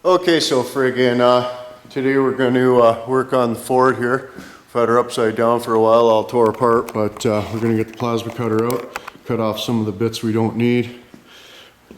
Okay, so friggin' today we're going to work on the Ford here. We've had her upside down for a while, all tore apart, but we're going to get the plasma cutter out, cut off some of the bits we don't need.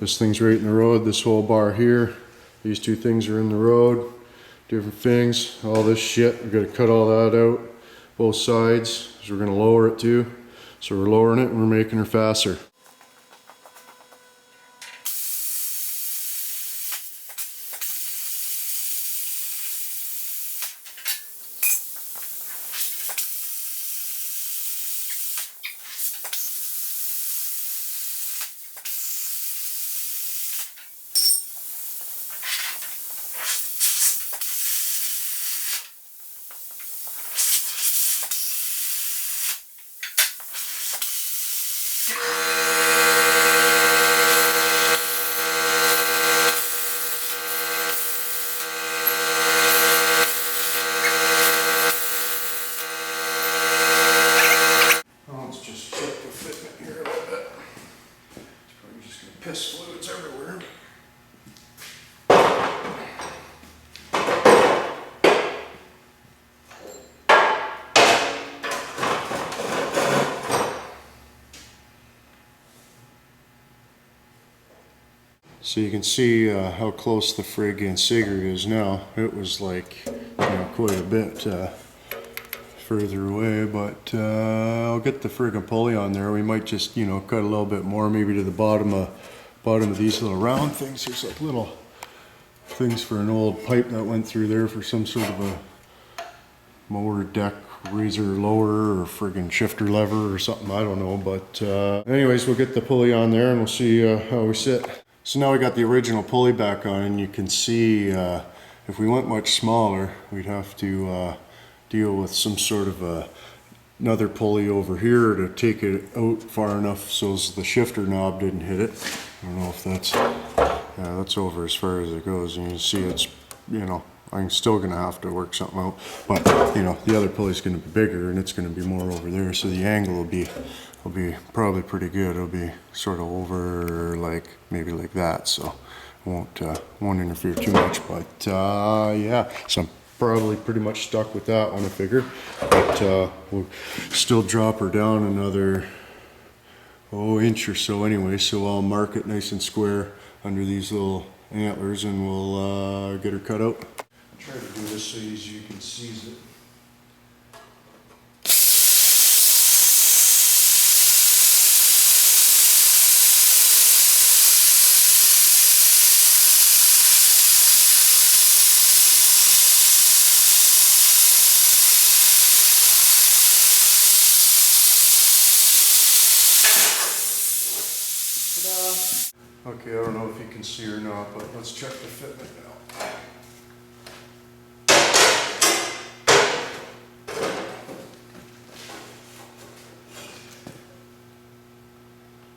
This thing's right in the road, this whole bar here. These two things are in the road, different things, all this shit. We've got to cut all that out, both sides, because we're going to lower it too. So we're lowering it and we're making her faster. Piss fluids everywhere. So you can see how close the frig and cigarette is now. It was like, quite a bit further away, but I'll get the friggin' pulley on there. We might just, cut a little bit more, maybe to the bottom of these little round things. There's like little things for an old pipe that went through there for some sort of a mower deck razor lower or friggin' shifter lever or something, I don't know. But anyways, we'll get the pulley on there and we'll see how we sit. So now we got the original pulley back on, and you can see if we went much smaller, we'd have to deal with some sort of another pulley over here to take it out far enough so as the shifter knob didn't hit it. I don't know if that's, yeah, that's over as far as it goes. And you can see it's, I'm still gonna have to work something out, but the other pulley's gonna be bigger and it's gonna be more over there, so the angle will be probably pretty good. It'll be sort of over like maybe like that, so it won't interfere too much. But yeah, so I'm probably pretty much stuck with that one, I figure. But we'll still drop her down another inch or so anyway, so I'll mark it nice and square under these little antlers and we'll get her cut out. Try to do this so you can seize it. Okay, I don't know if you can see or not, but let's check the fitment now.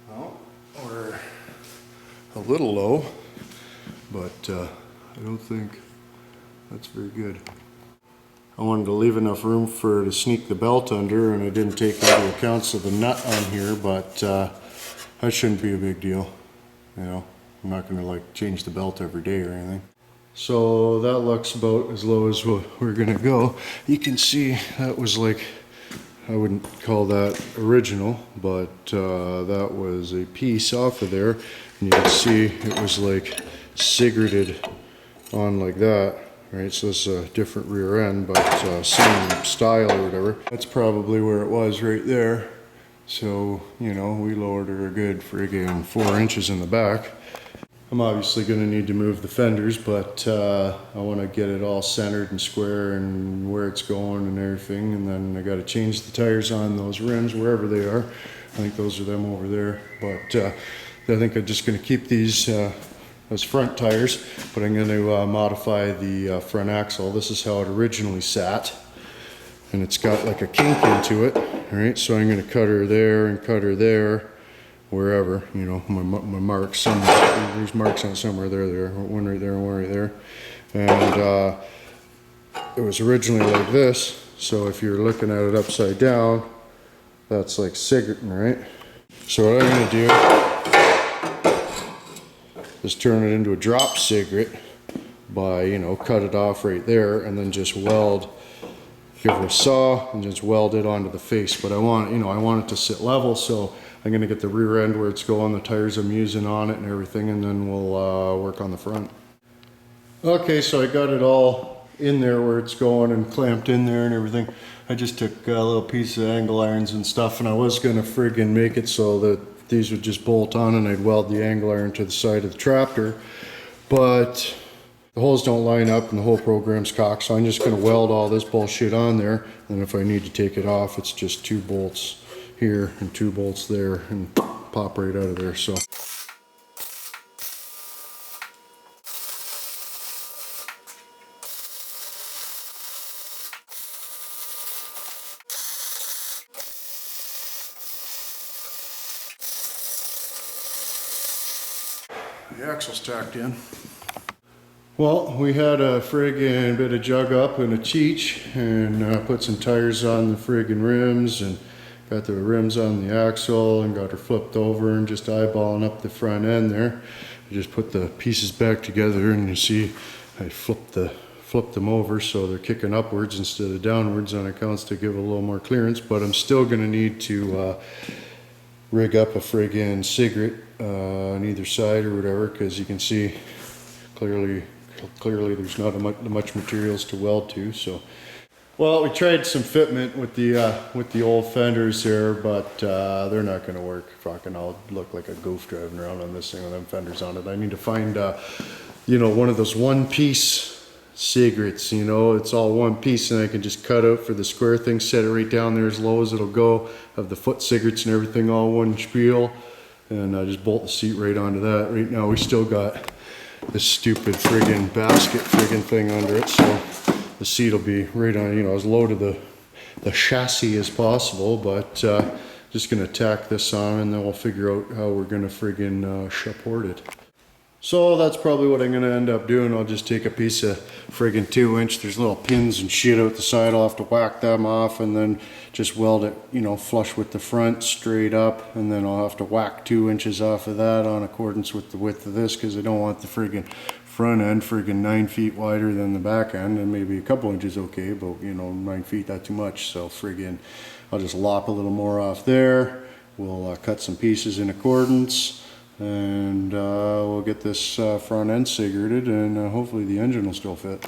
Well, we're a little low, but I don't think that's very good. I wanted to leave enough room for her to sneak the belt under, and I didn't take into account of the nut on here, but that shouldn't be a big deal. I'm not going to like change the belt every day or anything. So that looks about as low as we're going to go. You can see that was like, I wouldn't call that original, but that was a piece off of there. And you can see it was like cigaretted on like that. Right, so this is a different rear end, but same style or whatever. That's probably where it was right there. So, we lowered her a good friggin' 4 inches in the back. I'm obviously going to need to move the fenders, but I want to get it all centered and square and where it's going and everything. And then I got to change the tires on those rims, wherever they are. I think those are them over there. But I think I'm just going to keep these as front tires, but I'm going to modify the front axle. This is how it originally sat. And it's got like a kink into it, right? So I'm going to cut her there and cut her there, wherever, my marks. There's marks on it somewhere. There, one right there and one right there. And it was originally like this. So if you're looking at it upside down, that's like cigarette, right? So what I'm going to do is turn it into a drop cigarette, by, you know, cut it off right there and then just weld, give her a saw and just weld it onto the face. But I want, you know, I want it to sit level, so I'm gonna get the rear end where it's going, the tires I'm using on it and everything, and then we'll work on the front. Okay, so I got it all in there where it's going and clamped in there and everything. I just took a little piece of angle irons and stuff, and I was gonna friggin' make it so that these would just bolt on and I'd weld the angle iron to the side of the trapter, but the holes don't line up and the whole program's cocked, so I'm just gonna weld all this bullshit on there, and if I need to take it off, it's just 2 bolts here and 2 bolts there and pop right out of there. So the axle's tacked in. Well, we had a friggin' bit of jug up and a cheech, and put some tires on the friggin' rims and got the rims on the axle and got her flipped over and just eyeballing up the front end there. I just put the pieces back together, and you see I flipped them over so they're kicking upwards instead of downwards on accounts to give a little more clearance, but I'm still gonna need to rig up a friggin' cigarette on either side or whatever, because you can see clearly there's not much materials to weld to. So, well, we tried some fitment with the old fenders there, but they're not going to work. Fucking, I'll look like a goof driving around on this thing with them fenders on it. I need to find you know, one of those one-piece cigarettes. You know, it's all one piece, and I can just cut out for the square thing, set it right down there as low as it'll go. Have the foot cigarettes and everything all one spiel, and I just bolt the seat right onto that. Right now, we still got this stupid friggin' basket friggin' thing under it, so the seat will be right on, you know, as low to the chassis as possible, but just gonna tack this on, and then we'll figure out how we're gonna friggin' support it. So that's probably what I'm gonna end up doing. I'll just take a piece of friggin' 2-inch, there's little pins and shit out the side, I'll have to whack them off and then just weld it, you know, flush with the front straight up, and then I'll have to whack 2 inches off of that on accordance with the width of this, because I don't want the friggin' front end friggin' 9 feet wider than the back end, and maybe a couple inches okay, but you know, 9 feet, not too much. So friggin' I'll just lop a little more off there. We'll cut some pieces in accordance, and we'll get this front end cigaretted, and hopefully the engine will still fit.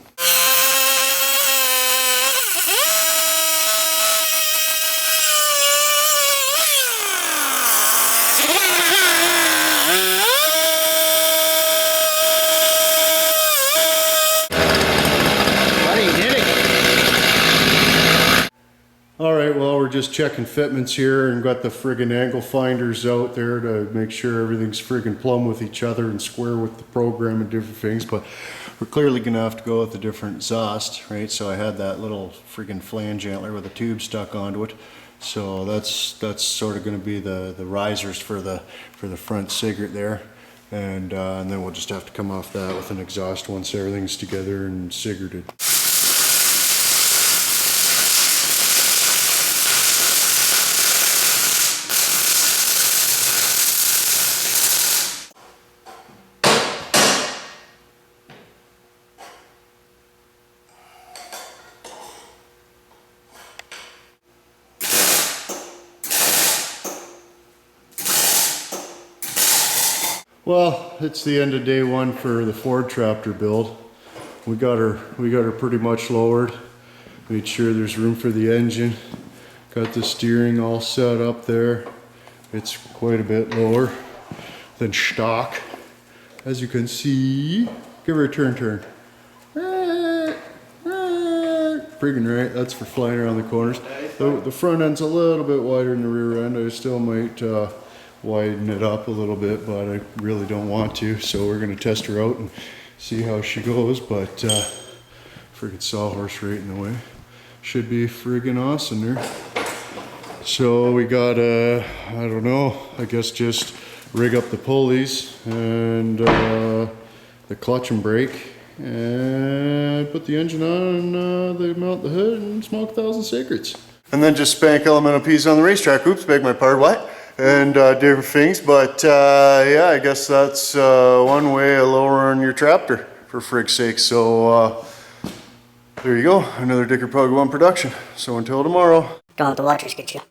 Alright, well, we're just checking fitments here and got the friggin' angle finders out there to make sure everything's friggin' plumb with each other and square with the program and different things, but we're clearly gonna have to go with a different exhaust, right? So I had that little friggin' flange antler with a tube stuck onto it, so that's sort of gonna be the risers for the front cigarette there, and then we'll just have to come off that with an exhaust once everything's together and cigaretted. Well, it's the end of day one for the Ford trapter build. We got her pretty much lowered. Made sure there's room for the engine. Got the steering all set up there. It's quite a bit lower than stock, as you can see. Give her a turn. Friggin' right, that's for flying around the corners. The front end's a little bit wider than the rear end. I still might widen it up a little bit, but I really don't want to, so we're gonna test her out and see how she goes. But friggin' sawhorse right in the way. Should be friggin' awesome there. So we got I don't know, I guess just rig up the pulleys and the clutch and brake, and put the engine on, and they mount the hood and smoke 1,000 cigarettes. And then just spank lmnop on the racetrack. Oops, beg my pardon, what? And different things, but yeah, I guess that's one way of lowering your trapter. for frig's sake. So there you go, another Dicker Pug 1 production. So until tomorrow. Don't let the watchers get you.